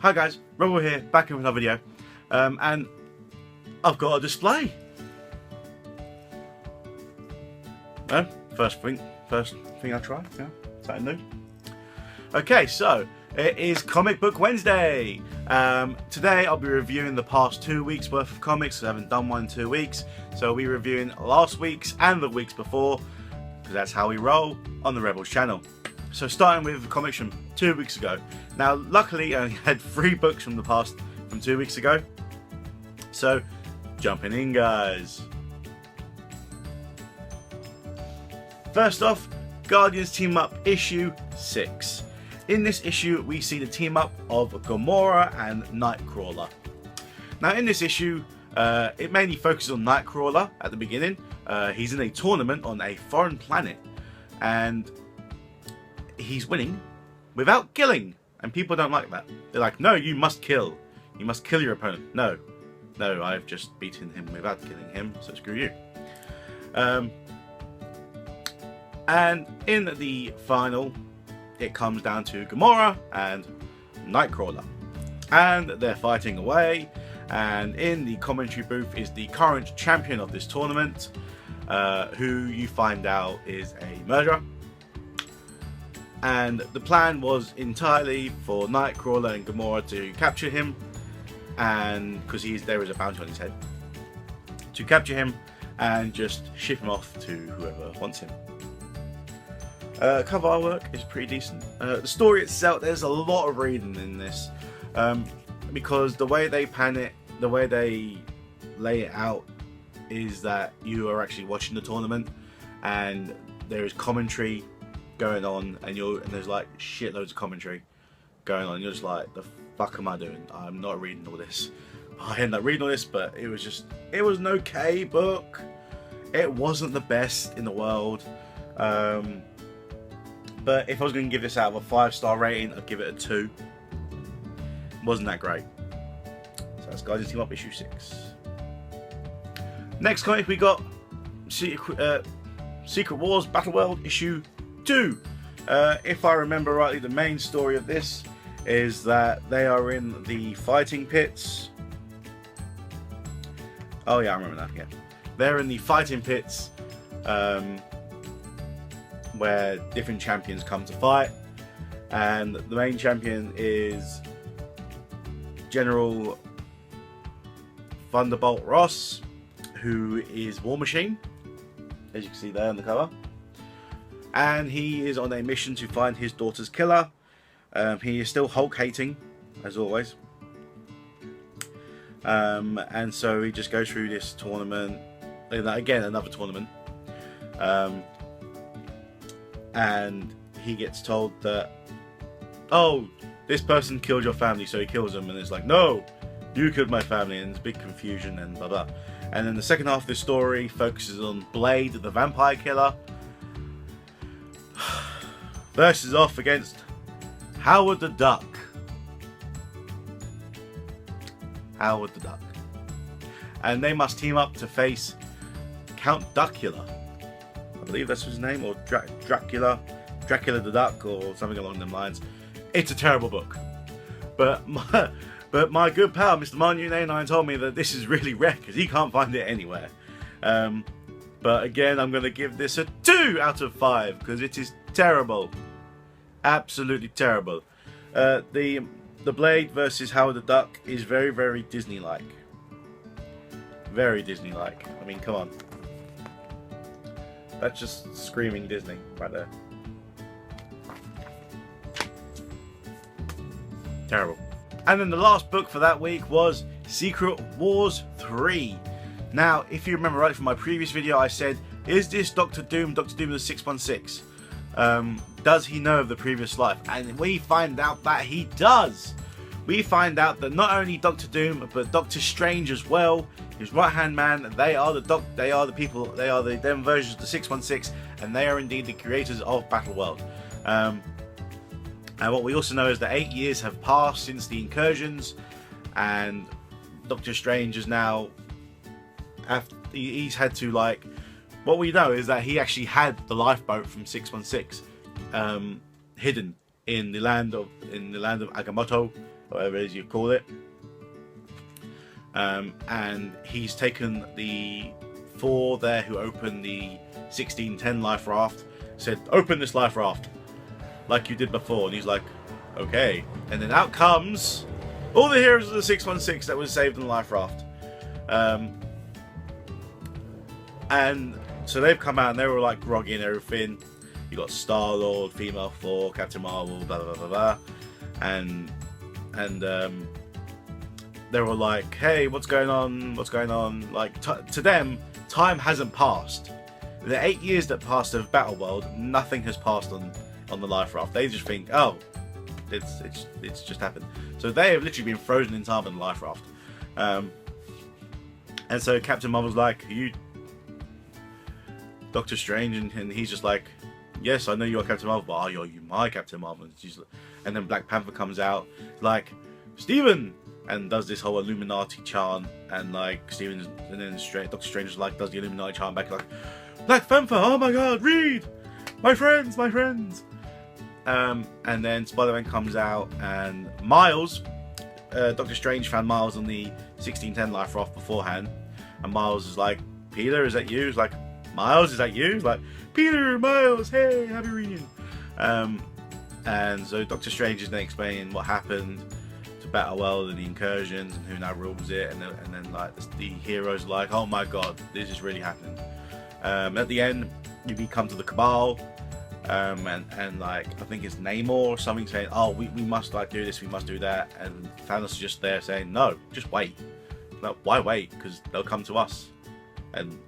Hi guys, Rebel here, back with another video, and I've got a display. First thing I try, yeah, something new. Okay, so it is Comic Book Wednesday. Today I'll be reviewing the past 2 weeks worth of comics. I haven't done one in 2 weeks, so I'll be reviewing last week's and the weeks before, because that's how we roll on the Rebels channel. So starting with comics from 2 weeks ago. Now luckily I only had 3 books from 2 weeks ago. So jumping in guys. First off, Guardians Team Up issue 6. In this issue we see the team up of Gamora and Nightcrawler. Now in this issue it mainly focuses on Nightcrawler at the beginning. He's in a tournament on a foreign planet and he's winning without killing, and people don't like that. They're like, no, you must kill your opponent. No, I've just beaten him without killing him, so screw you. And in the final it comes down to Gamora and Nightcrawler, and they're fighting away, and in the commentary booth is the current champion of this tournament, who you find out is a murderer. And the plan was entirely for Nightcrawler and Gamora to capture him, and because there is a bounty on his head, to capture him and just ship him off to whoever wants him. Cover artwork is pretty decent. The story itself, there's a lot of reading in this, because the way they pan it, the way they lay it out, is that you are actually watching the tournament, and there is commentary going on, and there's like shitloads of commentary going on. You're just like, the fuck am I doing? I'm not reading all this. I ended up reading all this, but it was an okay book. It wasn't the best in the world, but if I was going to give this out of a 5-star rating, I'd give it a 2. Wasn't that great. So that's Guardians Team Up issue 6. Next comic we got Secret Wars Battle World issue 2. If I remember rightly, the main story of this is that they are in the fighting pits. Oh yeah, I remember that. Yeah, they're in the fighting pits, where different champions come to fight, and the main champion is General Thunderbolt Ross, who is War Machine, as you can see there on the cover. And he is on a mission to find his daughter's killer. He is still Hulk hating, as always. And so he just goes through this tournament, again another tournament, and he gets told that, oh, this person killed your family, so he kills them, and it's like, no, you killed my family, and there's big confusion and blah blah. And then the second half of the story focuses on Blade, the vampire killer, versus off against Howard the Duck. Howard the Duck. And they must team up to face Count Duckula. I believe that's his name, or Dracula the Duck, or something along them lines. It's a terrible book. But my good pal, Mr. Manu89, told me that this is really rare because he can't find it anywhere. But again, I'm going to give this a 2 out of 5 because it is terrible. Absolutely terrible. The Blade versus Howard the Duck is very, very Disney-like. Very Disney-like. I mean, come on. That's just screaming Disney right there. Terrible. And then the last book for that week was Secret Wars 3. Now, if you remember right from my previous video, I said, is this Doctor Doom the 616? Does he know of the previous life? And we find out that he does. We find out that not only Doctor Doom, but Doctor Strange as well, his right-hand man, they are them versions of the 616, and they are indeed the creators of Battleworld. And what we also know is that 8 years have passed since the incursions, and Doctor Strange is now, he's had to, like, what we know is that he actually had the lifeboat from 616 hidden in the land of Agamotto, whatever it is you call it. And he's taken the four there who opened the 1610 life raft, said, open this life raft like you did before, and he's like, okay. And then out comes all the heroes of the 616 that was saved in the life raft. And so they've come out and they were like groggy and everything. You got Star-Lord, Female Thor, Captain Marvel, blah blah blah blah, and they were like, hey, what's going on? What's going on? Like, to them, time hasn't passed. The 8 years that passed of Battle World, nothing has passed on the life raft. They just think, oh, it's just happened. So they have literally been frozen in time on the life raft. And so Captain Marvel's like, are you Doctor Strange? And he's just like, yes, I know you're Captain Marvel, but are you my Captain Marvel? And then Black Panther comes out like, Steven! And does this whole Illuminati chant, and like Steven, and then Doctor Strange like does the Illuminati chant back, like, Black Panther, oh my god, read! My friends, my friends! And then SpiderGwen comes out, and Miles, Doctor Strange found Miles on the 1610 life raft beforehand, and Miles is like, Peter, is that you? He's like, Miles, is that you? He's like, Peter, Miles, hey, happy reunion. And so Doctor Strange is then explaining what happened to Battle World and the incursions and who now rules it, and then like the heroes are like, oh my god, this is really happening. At the end, you come to the Cabal, and like I think it's Namor or something saying, oh, we must like do this, we must do that, and Thanos is just there saying, no, just wait. No, why wait? Because they'll come to us. And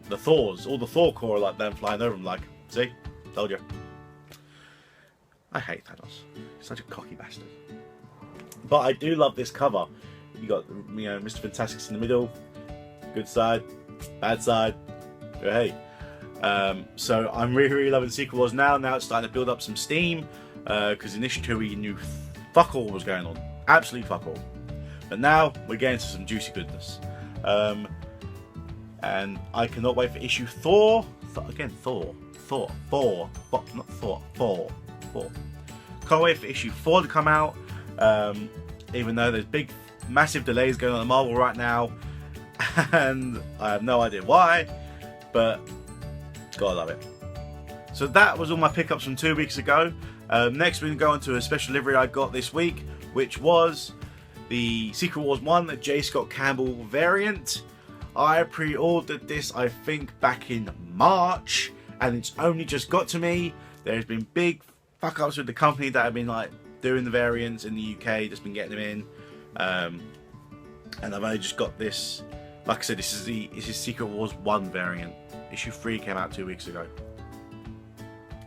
the Thors, all the Thor Corps are like them flying over them, like, see, told you. I hate Thanos. He's such a cocky bastard. But I do love this cover. You got, you know, Mr. Fantastic's in the middle, good side, bad side. Hey. So I'm really loving Secret Wars now. Now it's starting to build up some steam, because in issue 2 we knew fuck all was going on, absolutely fuck all. But now we're getting to some juicy goodness, and I cannot wait for issue Thor. Thor. Can't wait for issue 4 to come out. Even though there's big, massive delays going on at Marvel right now, and I have no idea why, but gotta love it. So that was all my pickups from 2 weeks ago. Next we're going to go into a special delivery I got this week, which was the Secret Wars 1, the J. Scott Campbell variant. I pre-ordered this, I think, back in March, and it's only just got to me. There's been big fuck-ups with the company that have been like doing the variants in the UK, just been getting them in, and I've only just got this. Like I said, this is Secret Wars 1 variant. Issue 3 came out 2 weeks ago.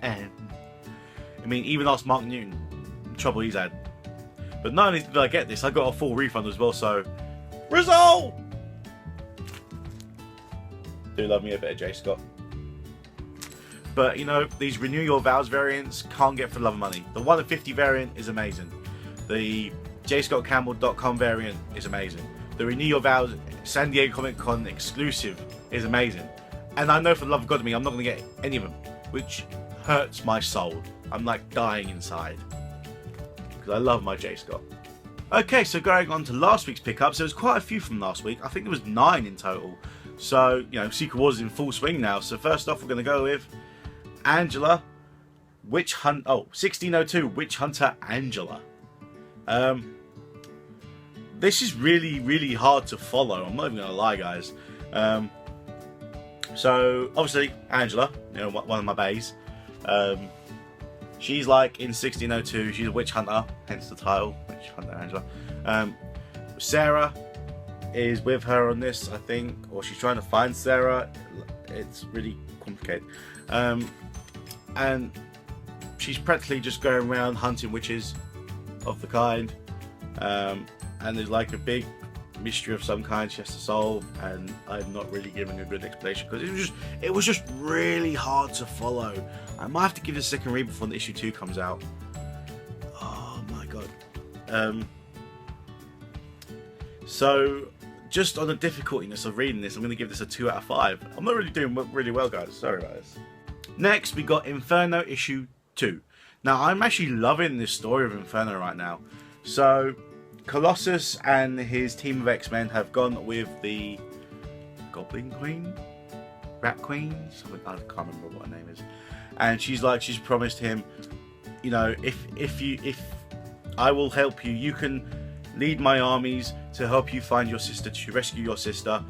And I mean, even ask Mark Newton, the trouble he's had. But not only did I get this, I got a full refund as well, so result! Do love me a bit of J. Scott. But you know, these Renew Your Vows variants can't get for the love of money. The 1 of 50 variant is amazing. The jscottcampbell.com variant is amazing. The Renew Your Vows San Diego Comic Con exclusive is amazing. And I know for the love of God to me, I'm not going to get any of them, which hurts my soul. I'm like dying inside, because I love my J. Scott. Okay, so going on to last week's pickups, there was quite a few from last week. I think there was 9 in total. So, you know, Secret Wars is in full swing now. So first off, we're going to go with Angela, Witch Hunt. Oh, 1602, Witch Hunter Angela. This is really hard to follow. I'm not even going to lie, guys. So obviously Angela, you know, one of my bays. She's like in 1602. She's a witch hunter, hence the title, Witch Hunter Angela. Sarah is with her on this, I think, or she's trying to find Sarah. It's really complicated. And she's practically just going around hunting witches of the kind. And there's like a big mystery of some kind she has to solve, and I'm not really giving a good explanation because it was just really hard to follow. I might have to give it a second read before the issue 2 comes out. Oh my god. So just on the difficultiness of reading this, I'm going to give this a 2 out of 5. I'm not really doing really well, guys. Sorry about this. Next, we got Inferno issue 2. Now, I'm actually loving this story of Inferno right now. So, Colossus and his team of X-Men have gone with the Goblin Queen, Rat Queen, something, I can't remember what her name is. And she's promised him, you know, if I will help you, you can lead my armies to help you find your sister, to rescue your sister,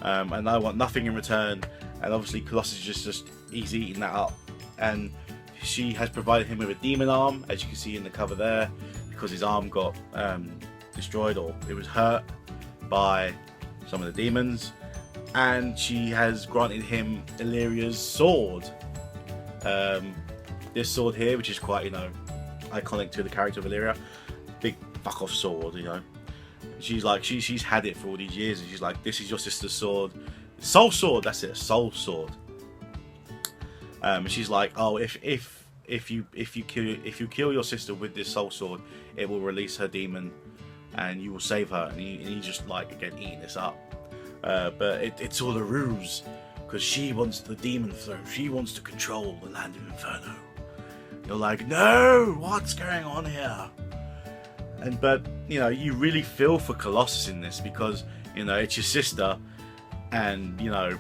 and I want nothing in return. And obviously Colossus is just he's eating that up, and she has provided him with a demon arm, as you can see in the cover there, because his arm got destroyed, or it was hurt by some of the demons. And she has granted him Illyria's sword, this sword here, which is quite, you know, iconic to the character of Illyria. Big fuck off sword, you know. She's like, she's had it for all these years, and she's like, this is your sister's sword, soul sword. That's it, soul sword. And she's like, oh, if you kill your sister with this soul sword, it will release her demon, and you will save her. And he's just like, again, eating this up. But it's all a ruse, because she wants the demon throne. She wants to control the land of Inferno. You're like, no, what's going on here? But you know, you really feel for Colossus in this, because you know it's your sister, and you know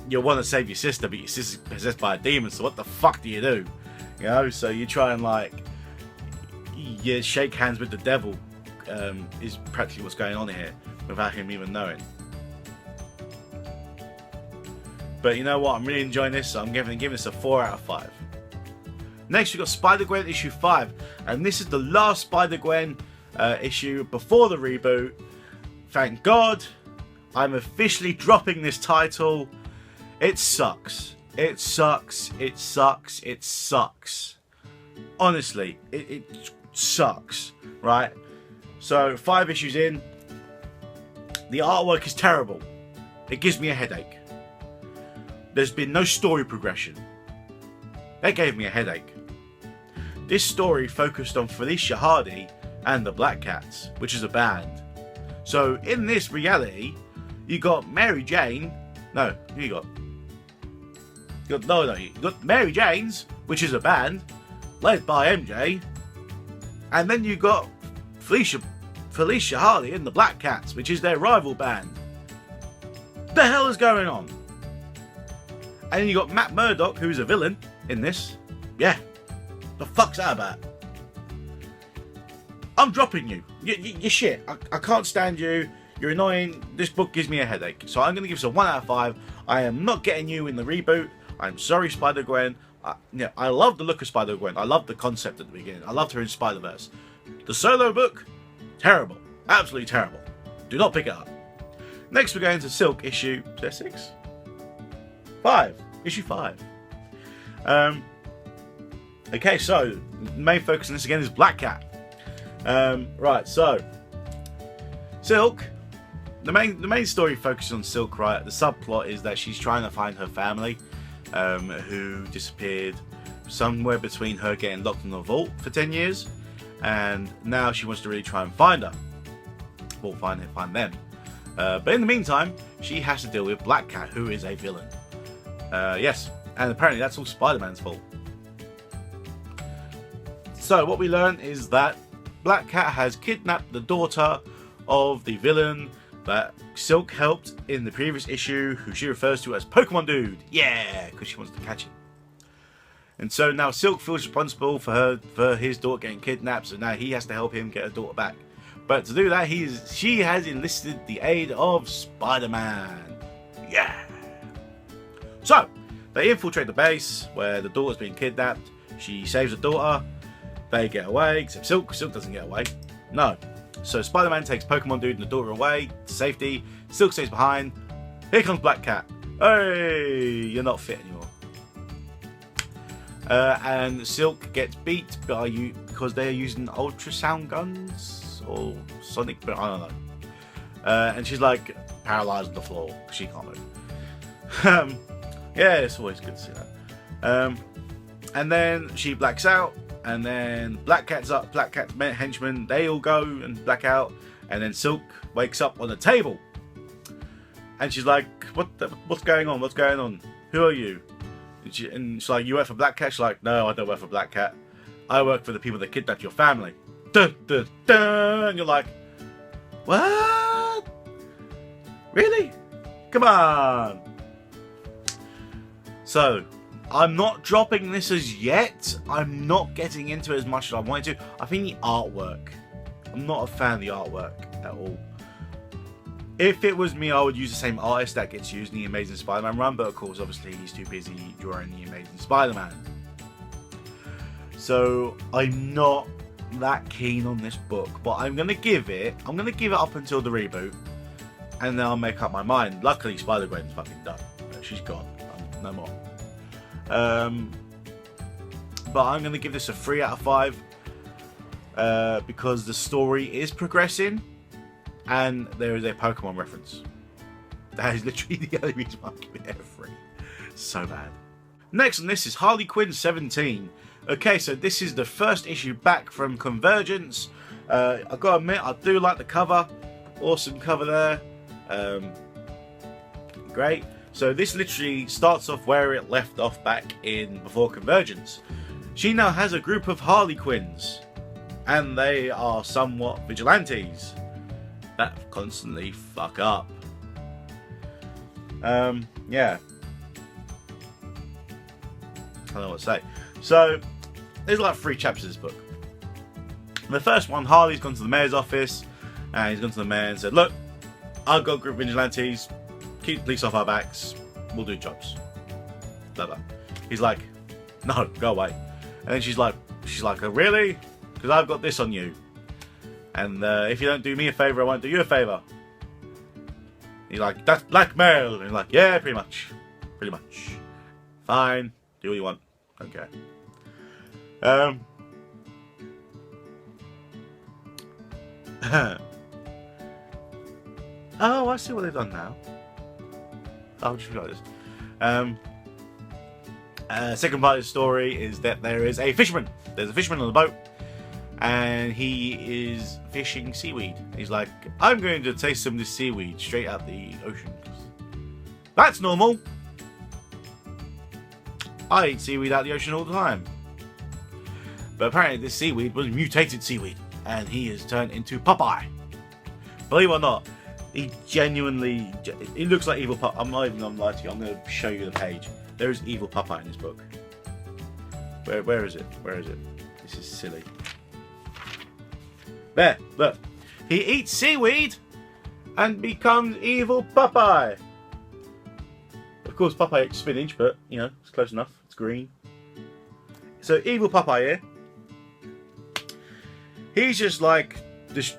you want to save your sister, but your sister's possessed by a demon. So what the fuck do? You know, so you try and like you shake hands with the devil. Is practically what's going on here, without him even knowing. But you know what? I'm really enjoying this, so I'm giving this a 4 out of 5. Next, we've got SpiderGwen issue 5, and this is the last SpiderGwen issue before the reboot. Thank God, I'm officially dropping this title. It sucks. It sucks. It sucks. It sucks. Honestly, it sucks. Right? So 5 issues in, the artwork is terrible. It gives me a headache. There's been no story progression. That gave me a headache. This story focused on Felicia Hardy and the Black Cats, which is a band. So in this reality, you got Mary Jane. No, you got Mary Jane's, which is a band led by MJ, and then you got Felicia Hardy and the Black Cats, which is their rival band. The hell is going on? And then you got Matt Murdock, who's a villain in this. Yeah. The fuck's that about? I'm dropping you. You're shit. I can't stand you. You're annoying. This book gives me a headache. So I'm going to give this a 1 out of 5. I am not getting you in the reboot. I'm sorry, SpiderGwen. I love the look of SpiderGwen. I love the concept at the beginning. I loved her in Spider-Verse. The solo book, terrible. Absolutely terrible. Do not pick it up. Next, we're going to Silk issue 6? 5. Issue 5. Okay, so main focus on this again is Black Cat. Right, so Silk. The main story focuses on Silk. Right, the subplot is that she's trying to find her family, who disappeared somewhere between her getting locked in a vault for 10 years, and now she wants to really try and find her. Well, find them. But in the meantime, she has to deal with Black Cat, who is a villain. Yes, and apparently that's all Spider-Man's fault. So what we learn is that Black Cat has kidnapped the daughter of the villain that Silk helped in the previous issue, who she refers to as Pokemon Dude. Yeah, because she wants to catch him. And so now Silk feels responsible for his daughter getting kidnapped, so now he has to help him get her daughter back. But to do that, she has enlisted the aid of Spider-Man. Yeah. So they infiltrate the base where the daughter's being kidnapped. She saves the daughter. They get away, except Silk. Silk doesn't get away. No. So Spider-Man takes Pokemon Dude and the daughter away to safety. Silk stays behind. Here comes Black Cat. Hey, you're not fit anymore. And Silk gets beat by you because they're using ultrasound guns or sonic, but I don't know. And she's like paralyzed on the floor. She can't move. Yeah, it's always good to see that. And then she blacks out. And then Black Cat's henchmen, they all go and black out. And then Silk wakes up on a table. And she's like, what's going on? What's going on? Who are you? And she's like, you work for Black Cat? She's like, no, I don't work for Black Cat. I work for the people that kidnapped your family. Dun, dun, dun. And you're like, What? Really? Come on. So, I'm not dropping this as yet. I'm not getting into it as much as I wanted to. I think the artwork, I'm not a fan of the artwork at all. If it was me, I would use the same artist that gets used in the Amazing Spider-Man run, but of course, obviously, he's too busy drawing the Amazing Spider-Man. So, I'm not that keen on this book, but I'm going to give it up until the reboot, and then I'll make up my mind. Luckily, SpiderGwen's fucking done. She's gone. No more. But I'm going to give this a 3 out of 5 because the story is progressing and there is a Pokemon reference. That is literally the only reason why I'm giving it a 3. So bad. Next on this is Harley Quinn 17. Okay, so this is the first issue back from Convergence. I've got to admit, I do like the cover. Awesome cover there. Great. So this literally starts off where it left off back in before Convergence. She now has a group of Harley Quinns, and they are somewhat vigilantes that constantly fuck up. Yeah. I don't know what to say. So there's like 3 chapters of this book. The first one, Harley's gone to the mayor's office, and he's gone to the mayor and said, "Look, I've got a group of vigilantes. Keep the police off our backs. We'll do jobs." Blah blah. He's like, "No, go away." And then she's like, "Oh, really? Because I've got this on you. And if you don't do me a favour, I won't do you a favour." He's like, "That's blackmail." And he's like, "Yeah, pretty much. Pretty much. Fine. Do what you want. Okay." Oh, I see what they've done now. I just forgot this. Second part of the story is that there is a fisherman. There's a fisherman on the boat, and he is fishing seaweed. He's like, "I'm going to taste some of this seaweed straight out the ocean. That's normal. I eat seaweed out the ocean all the time." But apparently this seaweed was mutated seaweed, and he is turned into Popeye. Believe it or not, he genuinely, it looks like evil Popeye. I'm not even going to lie to you. I'm going to show you the page. There is evil Popeye in this book. Where is it? Where is it? This is silly. There, look. He eats seaweed and becomes evil Popeye. Of course, Popeye eats spinach, but, you know, it's close enough. It's green. So, evil Popeye here. He's just like, just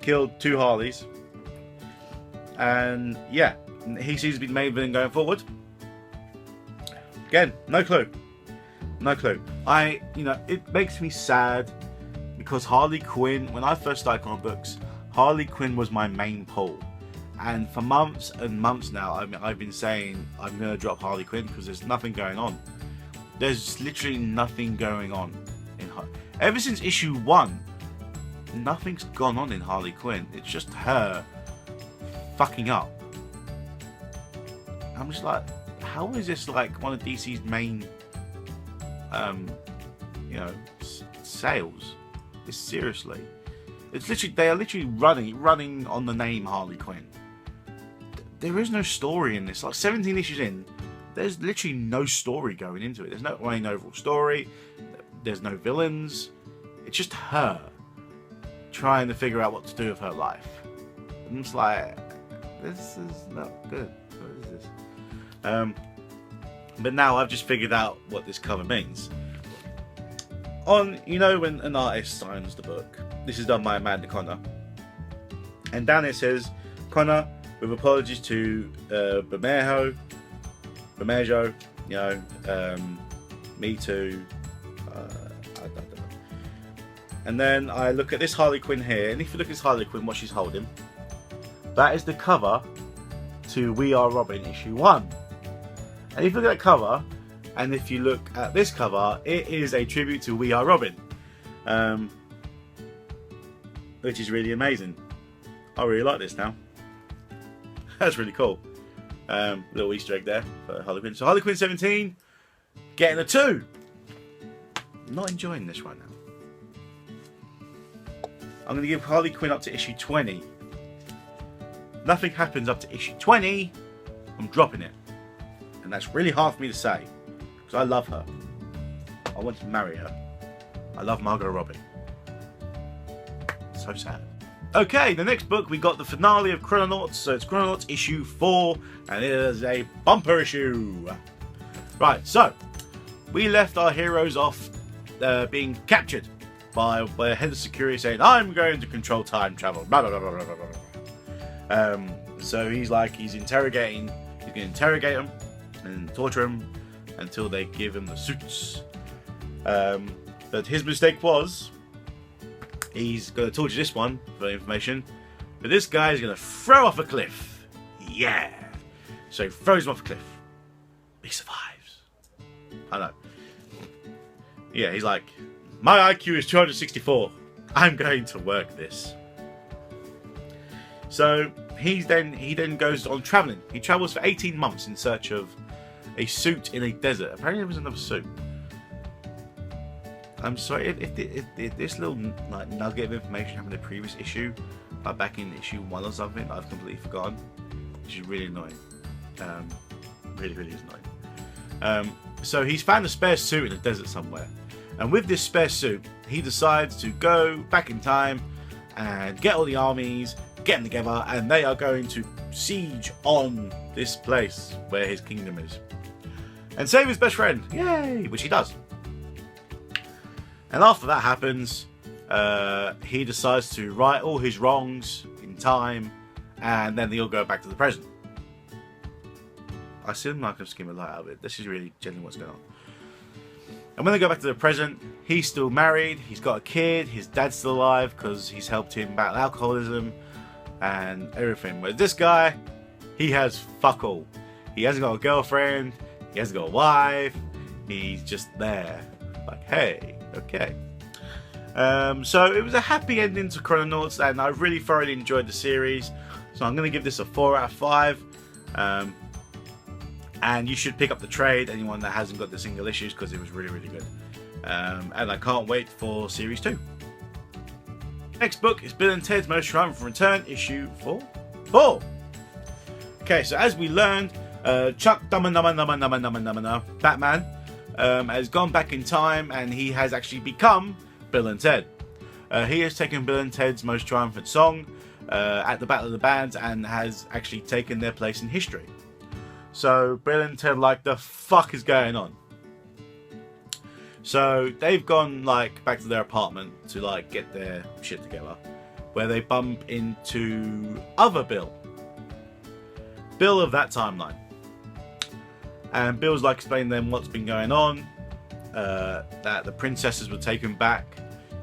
killed 2 Harleys. And, yeah, he seems to be the main villain going forward. Again, no clue. No clue. It makes me sad because Harley Quinn, when I first started comic books, Harley Quinn was my main pull. And for months and months now, I've been saying I'm going to drop Harley Quinn because there's nothing going on. There's literally nothing going on in ever since issue 1. Nothing's gone on in Harley Quinn. It's just her fucking up. I'm just like, how is this like one of DC's main, sales? It's seriously, they are literally running on the name Harley Quinn. There is no story in this. Like 17 issues in, there's literally no story going into it. There's no main overall story. There's no villains. It's just her trying to figure out what to do with her life. I'm just like, this is not good. What is this? But now I've just figured out what this cover means. When an artist signs the book, this is done by Amanda Connor, and down here says, "Connor, with apologies to Bermejo, Me Too." I don't know. And then I look at this Harley Quinn here, and if you look at this Harley Quinn, what she's holding, that is the cover to We Are Robin issue 1. And if you look at that cover, and if you look at this cover, it is a tribute to We Are Robin, which is really amazing. I really like this now. That's really cool. Little Easter egg there for Harley Quinn. So Harley Quinn 17, getting a 2. Not enjoying this right now. I'm going to give Harley Quinn up to issue 20. nothing happens up to issue 20, I'm dropping it. And that's really hard for me to say, because I love her. I want to marry her. I love Margot Robbie. So sad. Okay, the next book, we got the finale of Chrononauts. So it's Chrononauts issue 4, and it is a bumper issue. Right, so we left our heroes off being captured by a head of security saying, I'm going to control time travel. Blah, blah, blah, blah, blah, blah. So he's going to interrogate them and torture them until they give him the suits. But his mistake was, he's going to torture this one for information, but this guy is going to throw off a cliff. Yeah. So he throws him off a cliff. He survives. I know. Yeah, he's like, my IQ is 264. I'm going to work this. So he then goes on traveling. He travels for 18 months in search of a suit in a desert. Apparently there was another suit. I'm sorry if this little nugget of information happened in the previous issue, like back in issue 1 or something, I've completely forgotten. Which is really annoying. Really is annoying. So he's found a spare suit in the desert somewhere. And with this spare suit, he decides to go back in time and get all the armies, get them together, and they are going to siege on this place where his kingdom is. And save his best friend. Yay! Which he does. And after that happens, he decides to right all his wrongs in time, and then they all go back to the present. I seem like I'm skimming light out of it. This is really genuinely what's going on. And when they go back to the present, he's still married, he's got a kid, his dad's still alive because he's helped him battle alcoholism and everything. But this guy, he has fuck all. He hasn't got a girlfriend, he hasn't got a wife, he's just there. Like, hey, okay. So it was a happy ending to Chrononauts, and I really thoroughly enjoyed the series. So I'm going to give this a 4 out of 5. And you should pick up the trade, anyone that hasn't got the single issues, because it was really good. And I can't wait for series 2. Next book is Bill and Ted's Most Triumphant Return, issue 4. Okay, so as we learned, Chuck Batman has gone back in time, and he has actually become Bill and Ted. He has taken Bill and Ted's Most Triumphant song at the Battle of the Bands and has actually taken their place in history. So Bill and Ted like, the fuck is going on? So they've gone back to their apartment to get their shit together, where they bump into other Bill of that timeline. And Bill's explaining to them what's been going on, that the princesses were taken back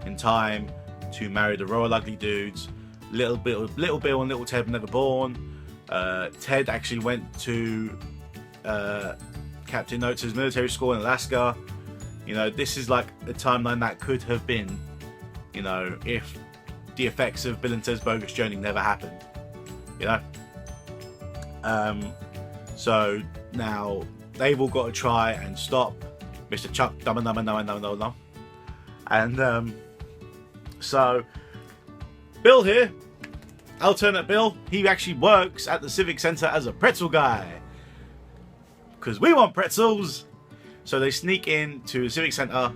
in time to marry the royal ugly dudes. Little Bill and Little Ted were never born. Ted actually went to Captain Oates' military school in Alaska. This is a timeline that could have been, if the effects of Bill and Ted's Bogus Journey never happened. So now they've all got to try and stop Mr. Chuck and so Bill here, alternate Bill, he actually works at the Civic Center as a pretzel guy, because we want pretzels. So they sneak into the Civic Center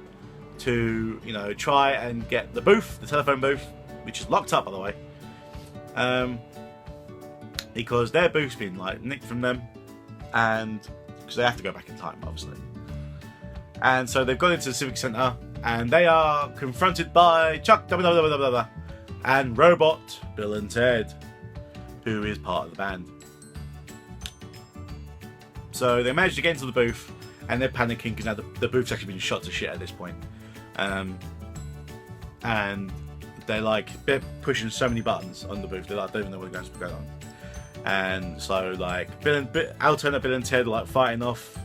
to try and get the booth, the telephone booth, which is locked up, by the way, because their booth's been nicked from them, and because they have to go back in time, obviously. And so they've gone into the Civic Center, and they are confronted by Chuck and Robot Bill and Ted, who is part of the band. So they manage to get into the booth, and they're panicking because now the booth's actually been shot to shit at this point. And they're pushing so many buttons on the booth, they don't even know what's going on. And so alternate Bill and Ted fighting off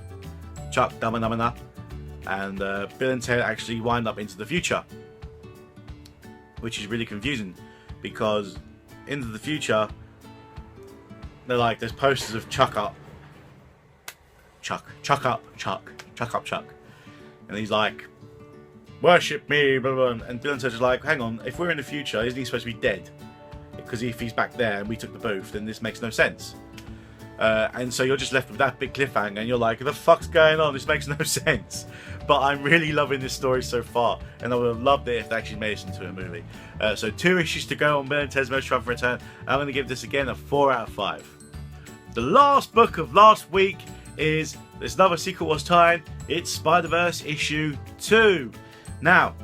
Chuck and Bill and Ted actually wind up into the future, which is really confusing, because into the future they're there's posters of Chuck up Chuck, and he's worship me, blah, blah, blah. And Bill and Ted is hang on, if we're in the future, isn't he supposed to be dead? because if he's back there and we took the booth, then this makes no sense. And so you're just left with that big cliffhanger, and you're like, the fuck's going on? This makes no sense. But I'm really loving this story so far, and I would have loved it if they actually made this into a movie. So 2 issues to go on Bill and Ted's Most Triumphant Return. I'm going to give this again a 4 out of 5. The last book of last week is, there's another Secret Wars tie-in. It's Spider-Verse issue 2. Now,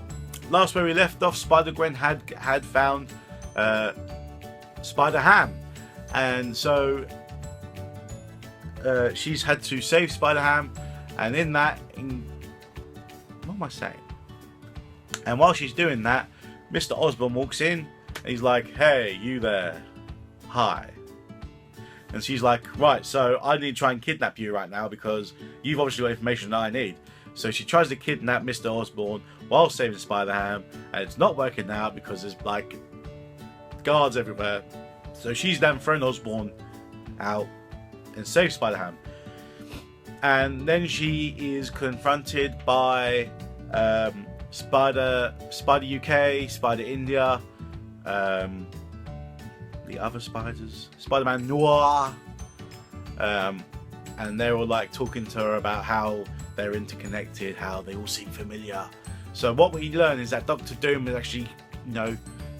last where we left off, SpiderGwen had found Spider-Ham, and so she's had to save Spider-Ham, and what am I saying? And while she's doing that, Mr. Osborn walks in, and he's like, "Hey, you there? Hi." And she's like, "Right, so I need to try and kidnap you right now because you've obviously got information that I need." So she tries to kidnap Mr. Osborn while saving Spider-Ham, and it's not working out because there's like guards everywhere. So she's then thrown Osborn out and saved Spider-Ham. And then she is confronted by Spider UK, Spider India, the other spiders, Spider-Man Noir, and they're all like talking to her about how they're interconnected, how they all seem familiar. So what we learn is that Doctor Doom has actually,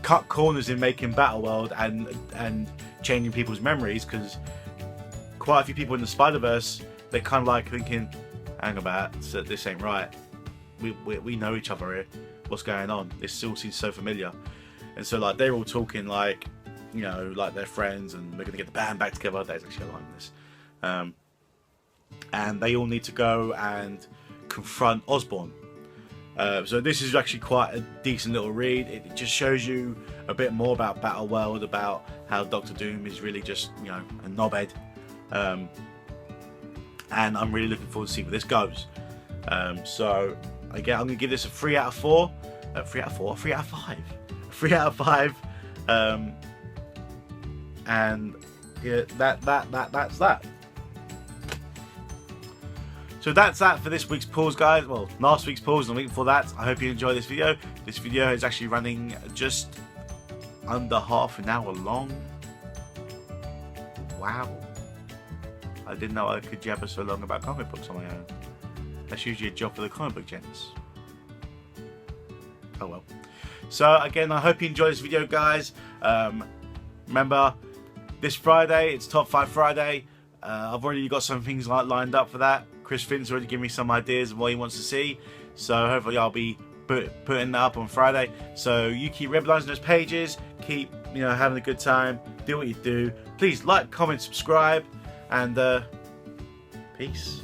cut corners in making Battleworld and changing people's memories, because quite a few people in the Spider-Verse, they're kind of like thinking, hang about, this ain't right. We know each other here. What's going on? This all seems so familiar. And so like they're all talking like, like they're friends and we're going to get the band back together. There's actually a line in this. And they all need to go and confront Osborn. So this is actually quite a decent little read. It just shows you a bit more about Battleworld, about how Doctor Doom is really just, a knobhead. And I'm really looking forward to see where this goes. So again, I'm going to give this a 3 out of 4. 3 out of 4? 3 out of 5. 3 out of 5. And yeah, that's that. So that's that for this week's pause, guys. Well, last week's pause and the week before that. I hope you enjoyed this video. This video is actually running just under half an hour long. Wow. I didn't know I could jabber so long about comic books on my own. That's usually a job for the comic book gents. Oh well. So again, I hope you enjoyed this video, guys. Remember, this Friday, it's Top 5 Friday. I've already got some things lined up for that. Chris Finn's already given me some ideas of what he wants to see. So hopefully I'll be putting that up on Friday. So you keep rebelizing those pages. Keep, having a good time. Do what you do. Please like, comment, subscribe. And peace.